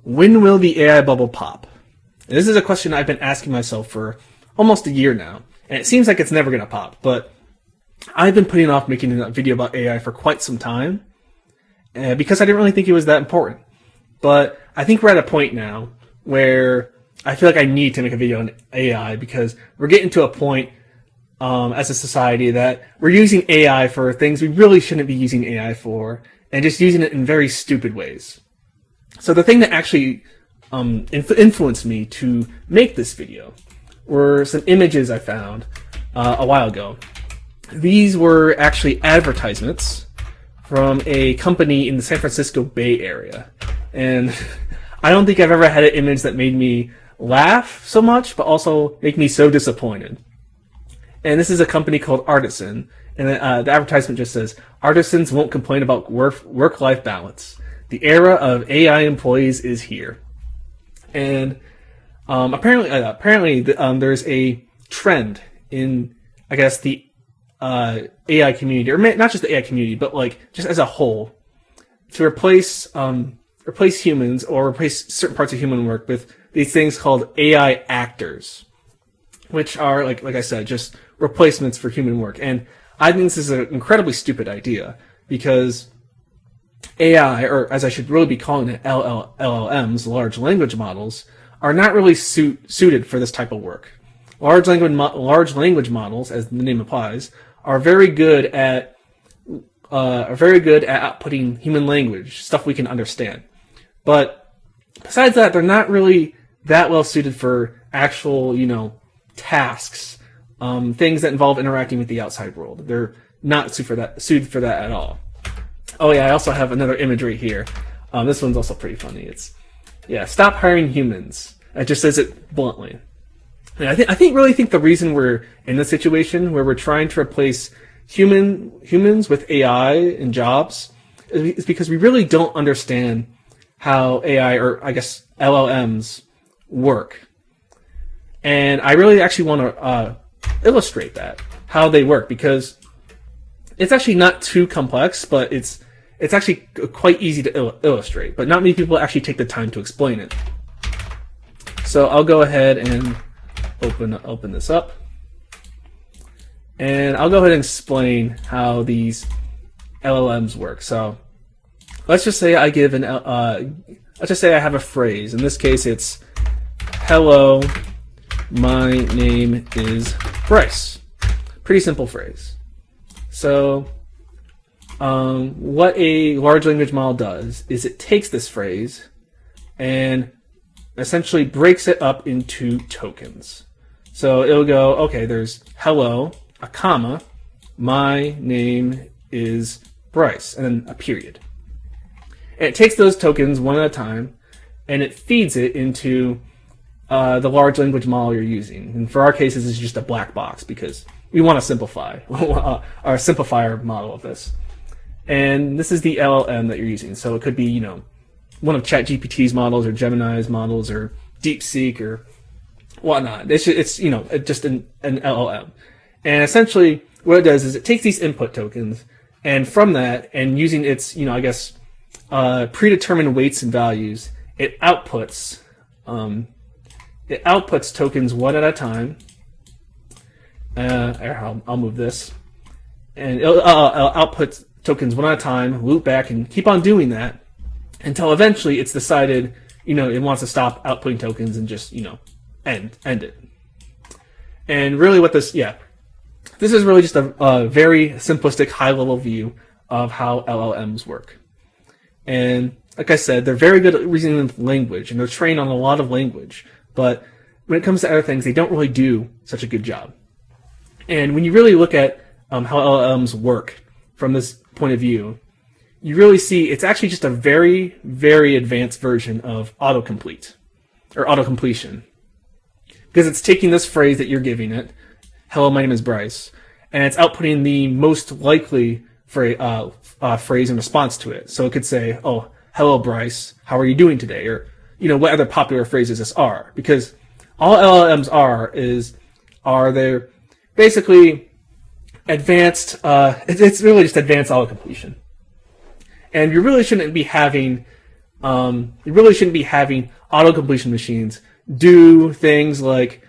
when will the AI bubble pop? And this is a question I've been asking myself for almost a year now, and it seems like it's never going to pop, but I've been putting off making a video about AI for quite some time because I didn't really think it was that important. But I think we're at a point now where I feel like I need to make a video on AI because we're getting to a point as a society that we're using AI for things we really shouldn't be using AI for, and just using it in very stupid ways. So the thing that actually influenced me to make this video were some images I found a while ago. These were actually advertisements from a company in the San Francisco Bay Area. And I don't think I've ever had an image that made me laugh so much, but also make me so disappointed. And this is a company called Artisan. And the advertisement just says, "Artisans won't complain about work-life balance. The era of AI employees is here." And apparently, there's a trend in, I guess, the AI community, or not just the AI community, but like just as a whole, to replace humans or replace certain parts of human work with these things called AI actors, which are like I said, just replacements for human work. And I think this is an incredibly stupid idea because AI, or as I should really be calling it, LLMs, large language models, are not really suited for this type of work. Large language models, as the name implies, are very good at outputting human language, stuff we can understand. But besides that, they're not really that well suited for actual, tasks, things that involve interacting with the outside world. They're not suited for that at all. Oh yeah, I also have another image right here. This one's also pretty funny. It's, stop hiring humans. It just says it bluntly. And I really think the reason we're in this situation where we're trying to replace humans with AI in jobs is because we really don't understand how AI, or I guess LLMs, work. And I really actually want to illustrate that, how they work, because it's actually not too complex, but it's actually quite easy to illustrate. But not many people actually take the time to explain it. So I'll go ahead and open this up, and I'll go ahead and explain how these LLMs work. So let's just say I have a phrase. In this case, it's "Hello, my name is Bryce." Pretty simple phrase. So what a large language model does is it takes this phrase and essentially breaks it up into tokens. So it'll go, okay, there's hello, a comma, my name is Bryce, and then a period. And it takes those tokens one at a time, and it feeds it into the large language model you're using. And for our case, this is just a black box because we want to simplify our model of this. And this is the LLM that you're using. So it could be, one of ChatGPT's models, or Gemini's models, or DeepSeek, or whatnot. It's just an LLM. And essentially, what it does is it takes these input tokens, and from that, and using its, predetermined weights and values, it outputs tokens one at a time. I'll move this, and it'll output tokens one at a time, loop back, and keep on doing that until eventually it's decided, it wants to stop outputting tokens and just, end it. And really what this is really just a very simplistic, high-level view of how LLMs work. And like I said, they're very good at reasoning with language, and they're trained on a lot of language. But when it comes to other things, they don't really do such a good job. And when you really look at how LLMs work from this point of view, you really see it's actually just a very, very advanced version of autocomplete, or autocompletion. Because it's taking this phrase that you're giving it, "Hello, my name is Bryce," and it's outputting the most likely phrase in response to it. So it could say, "Oh, hello, Bryce, how are you doing today?" Or, what other popular phrases this are. Because all LLMs are they're basically advanced, it's really just advanced autocompletion. And you really shouldn't be having You really shouldn't be having auto completion machines do things like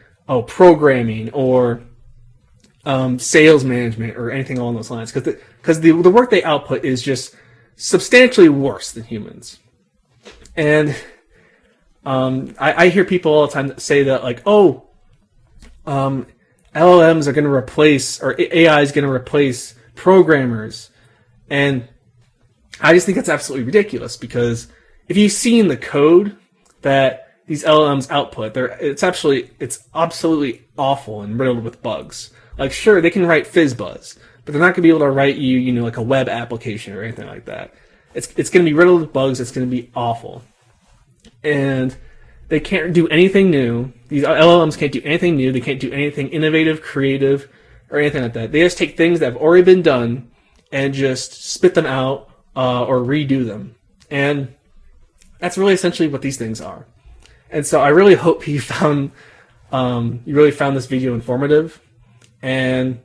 programming or sales management or anything along those lines, because the work they output is just substantially worse than humans. And I hear people all the time say that, like, LLMs are going to replace, or AI is going to replace programmers. And I just think that's absolutely ridiculous, because if you've seen the code that these LLMs output, it's absolutely awful and riddled with bugs. Like, sure, they can write FizzBuzz, but they're not going to be able to write you, like a web application or anything like that. It's going to be riddled with bugs. It's going to be awful. And they can't do anything new. These LLMs can't do anything new. They can't do anything innovative, creative, or anything like that. They just take things that have already been done and just spit them out or redo them. And that's really essentially what these things are. And so I really hope you really found this video informative. And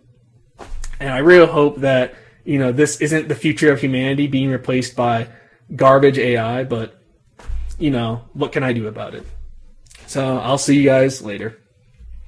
I really hope that, this isn't the future of humanity being replaced by garbage AI, but, what can I do about it? So I'll see you guys later.